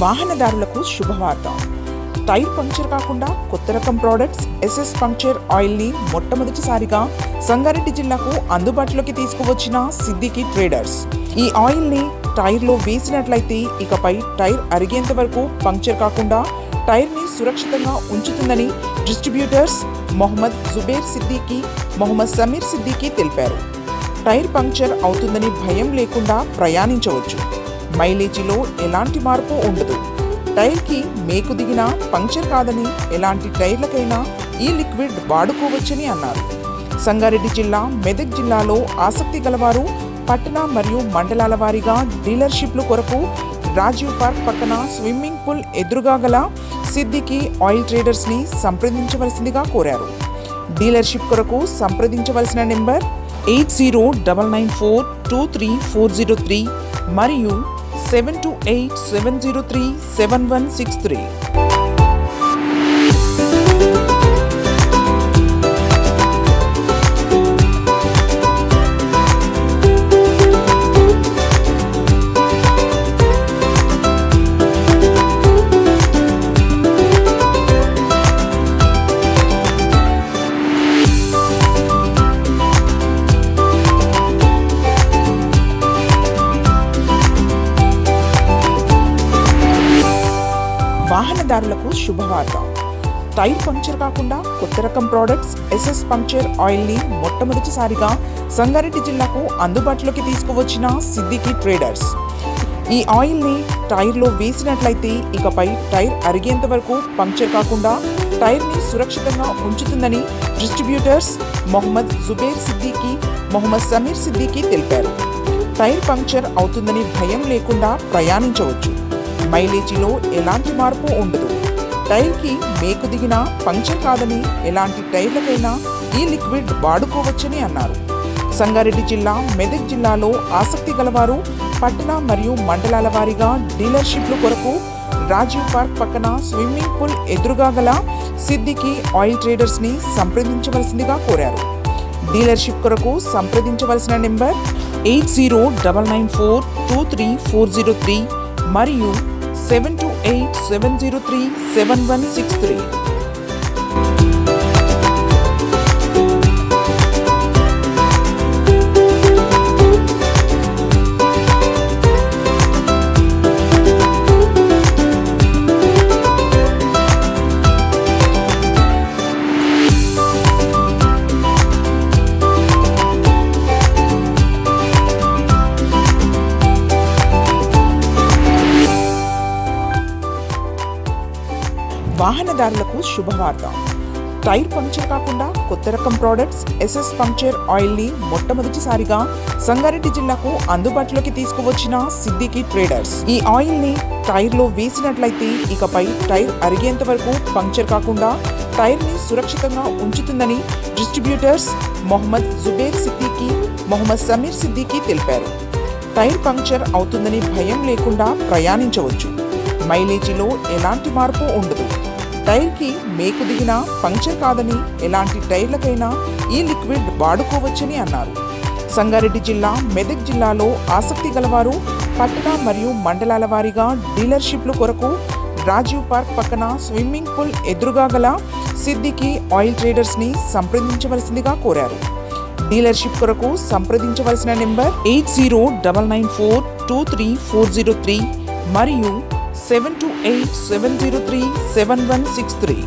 వాహనదారులకు శుభవార్త. Tyre puncture కాకుండా కొత్త రకం ప్రోడక్ట్స్ ఎస్ఎస్ పంక్చర్ ఆయిల్ ని మొట్టమొదటిసారిగా సంగారెడ్డి జిల్లాకు అందుబాటులోకి తీసుకువచ్చిన సిద్దికి ట్రేడర్స్. ఈ ఆయిల్ ని టైర్ లో వేసినట్లయితే ఇకపై టైర్ అరిగేంత వరకు పంక్చర్ కాకుండా టైర్ ని సురక్షితంగా ఉంచుతుందని డిస్ట్రిబ్యూటర్స్ మొహమ్మద్ జుబేర్ సిద్దికి, మొహమ్మద్ సమీర్ సిద్దికి తెలిపారు. టైర్ పంక్చర్ అవుతుందని భయం లేకుండా ప్రయాణించవచ్చు. మైలేజీలో ఎలాంటి మార్పు ఉండదు. టైర్కి మేకు దిగినా పంక్చర్ కాదని ఎలాంటి టైర్లకైనా ఈ లిక్విడ్ వాడుకోవచ్చని అన్నారు. సంగారెడ్డి జిల్లా, మెదక్ జిల్లాలో ఆసక్తి గలవారు పట్టణ మరియు మండలాల వారీగా డీలర్షిప్ల కొరకు రాజీవ్ పార్క్ పక్కన స్విమ్మింగ్ పూల్ ఎదురుగా గల సిద్దికి ఆయిల్ ట్రేడర్స్ని సంప్రదించవలసిందిగా కోరారు. డీలర్షిప్ కొరకు సంప్రదించవలసిన నెంబర్ 8099423403 మరియు 7287037163. వాహనదారులకు శుభవార్త. టైర్ పంక్చర్ కాకుండా కొత్త రకం ప్రోడక్ట్స్ ఎస్ఎస్ పంక్చర్ ఆయిల్ ని మొట్టమొదటిసారిగా సంగారెడ్డి జిల్లాకు అందుబాటులోకి తీసుకువచ్చిన సిద్దికి ట్రేడర్స్. ఈ ఆయిల్ ని టైర్ లో వేసినట్లయితే ఇకపై టైర్ అరిగేంత వరకు పంక్చర్ కాకుండా టైర్ ని సురక్షితంగా ఉంచుతుందని డిస్ట్రిబ్యూటర్స్ మొహమ్మద్ జుబేర్ సిద్దికి, మొహమ్మద్ సమీర్ సిద్దికి తెలిపారు. టైర్ పంక్చర్ అవుతుందని భయం లేకుండా ప్రయాణించవచ్చు. మైలేజీలో ఎలాంటి మార్పు ఉండదు. టైర్కి మేకు దిగినా పంక్చర్ కాదని ఎలాంటి టైర్లకైనా ఈ లిక్విడ్ వాడుకోవచ్చని అన్నారు. సంగారెడ్డి జిల్లా, మెదక్ జిల్లాలో ఆసక్తి గలవారు పట్టణ మరియు మండలాల వారీగా డీలర్షిప్ల కొరకు రాజీవ్ పార్క్ పక్కన స్విమ్మింగ్ పూల్ ఎదురుగా గల సిద్దికి ఆయిల్ ట్రేడర్స్ని సంప్రదించవలసిందిగా కోరారు. డీలర్షిప్ కొరకు సంప్రదించవలసిన నెంబర్ 8099423403 మరియు 7287037163. వాహనదారులకు శుభవార్త. టైర్ పంక్చర్ కాకుండా కొత్త రకం ప్రోడక్ట్స్ ఎస్ఎస్ పంక్చర్ ఆయిల్ ని మొట్టమొదటిసారిగా సంగారెడ్డి జిల్లాకు అందుబాటులోకి తీసుకువచ్చిన సిద్దికి ట్రేడర్స్. ఈ ఆయిల్ ని టైర్ లో వేసినట్లయితే ఇకపై టైర్ అరిగేంత వరకు పంక్చర్ కాకుండా టైర్ ని సురక్షితంగా ఉంచుతుందని డిస్ట్రిబ్యూటర్స్ మొహమ్మద్ జుబేర్ సిద్దికి, మొహమ్మద్ సమీర్ సిద్దికి తెలిపారు. టైర్ పంక్చర్ అవుతుందని భయం లేకుండా ప్రయాణించవచ్చు. మైలేజీలో ఎలాంటి మార్పు ఉండదు. టైర్కి మేకు దిగినా పంక్చర్ కాదని ఎలాంటి టైర్లకైనా ఈ లిక్విడ్ వాడుకోవచ్చని అన్నారు. సంగారెడ్డి జిల్లా, మెదక్ జిల్లాలో ఆసక్తి గలవారు పట్టణ మరియు మండలాల వారీగా డీలర్షిప్ల కొరకు రాజీవ్ పార్క్ పక్కన స్విమ్మింగ్ పూల్ ఎదురుగా గల సిద్దికి ఆయిల్ ట్రేడర్స్ని సంప్రదించవలసిందిగా కోరారు. డీలర్షిప్ కొరకు సంప్రదించవలసిన నెంబర్ 8099423403 మరియు 7287037163.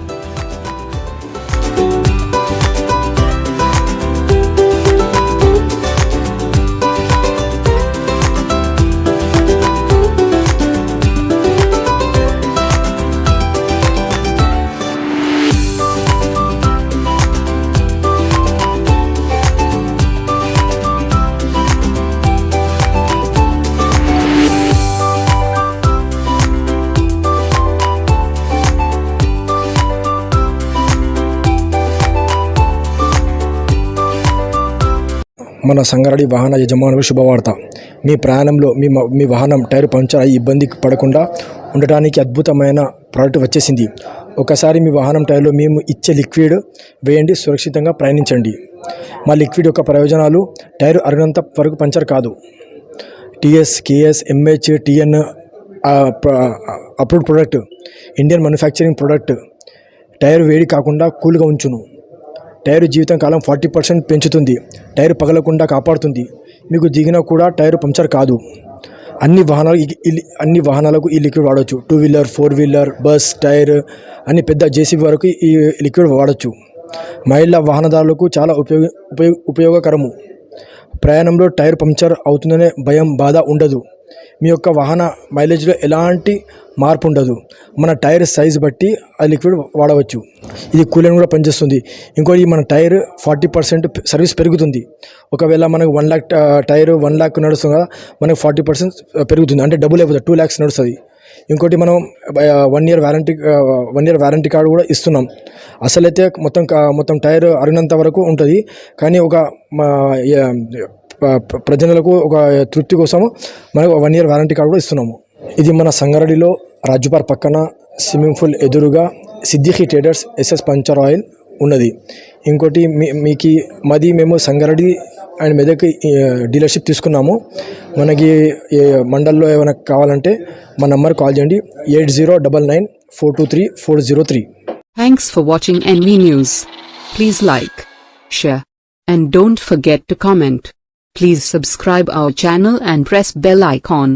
మన సంగారెడ్డి వాహన యజమానులకు శుభవార్త. మీ ప్రయాణంలో మీ వాహనం టైర్ పంక్చర్ అయ్యి ఇబ్బంది పడకుండా ఉండటానికి అద్భుతమైన ప్రోడక్ట్ వచ్చేసింది. ఒకసారి మీ వాహనం టైర్లో మేము ఇచ్చే లిక్విడ్ వేయండి, సురక్షితంగా ప్రయాణించండి. మా లిక్విడ్ యొక్క ప్రయోజనాలు: టైర్ అరిగినంత వరకు పంక్చర్ కాదు, TS, KS, MH, TN approved product, Indian manufacturing product. Tyre వేడి కాకుండా కూల్గా ఉంచును. టైరు జీవితం కాలం 40% పెంచుతుంది. టైరు పగలకుండా కాపాడుతుంది. మీకు దిగినా కూడా టైరు పంక్చర్ కాదు. అన్ని వాహనాలకు ఈ లిక్విడ్ వాడవచ్చు. 2 వీలర్, 4 వీలర్, బస్, టైర్ అన్ని పెద్ద జేసీబీ వరకు ఈ లిక్విడ్ వాడచ్చు. మహిళా వాహనదారులకు చాలా ఉపయోగకరము. ప్రయాణంలో టైర్ పంక్చర్ అవుతుందనే భయం, బాధ ఉండదు. మీ యొక్క వాహన మైలేజ్లో ఎలాంటి మార్పు ఉండదు. మన టైర్ సైజ్ బట్టి ఆ లిక్విడ్ వాడవచ్చు. ఇది కూలెంట్ కూడా పనిచేస్తుంది. ఇంకోటి మన టైర్ 40% సర్వీస్ పెరుగుతుంది. ఒకవేళ మనకు 1 lakh టైర్ 1 lakh నడుస్తుంది కదా, మనకు 40% పెరుగుతుంది. అంటే డబుల్ అయిపోతుంది, 2 lakhs నడుస్తుంది. ఇంకోటి మనం 1 year వారంటీ కార్డు కూడా ఇస్తున్నాం. అసలైతే మొత్తం టైర్ అరిగినంత వరకు ఉంటుంది. కానీ ఒక ప్రజలకు ఒక తృప్తి కోసము మనకు 1 year వారంటీ కార్డు కూడా ఇస్తున్నాము. ఇది మన సంగారెడ్డిలో రాజుపార్ పక్కన స్విమ్మింగ్ పూల్ ఎదురుగా Siddiqui traders SS puncture oil ఉన్నది. ఇంకోటి మేము సంగారెడ్డి అండ్ మెదక్ డీలర్షిప్ తీసుకున్నాము. మనకి మండల్లో ఏమైనా కావాలంటే మా నంబర్ కాల్ చేయండి, 8099423403. Thanks for watching NV News. Please like, share, and don't forget to comment. Please subscribe our channel and press bell icon.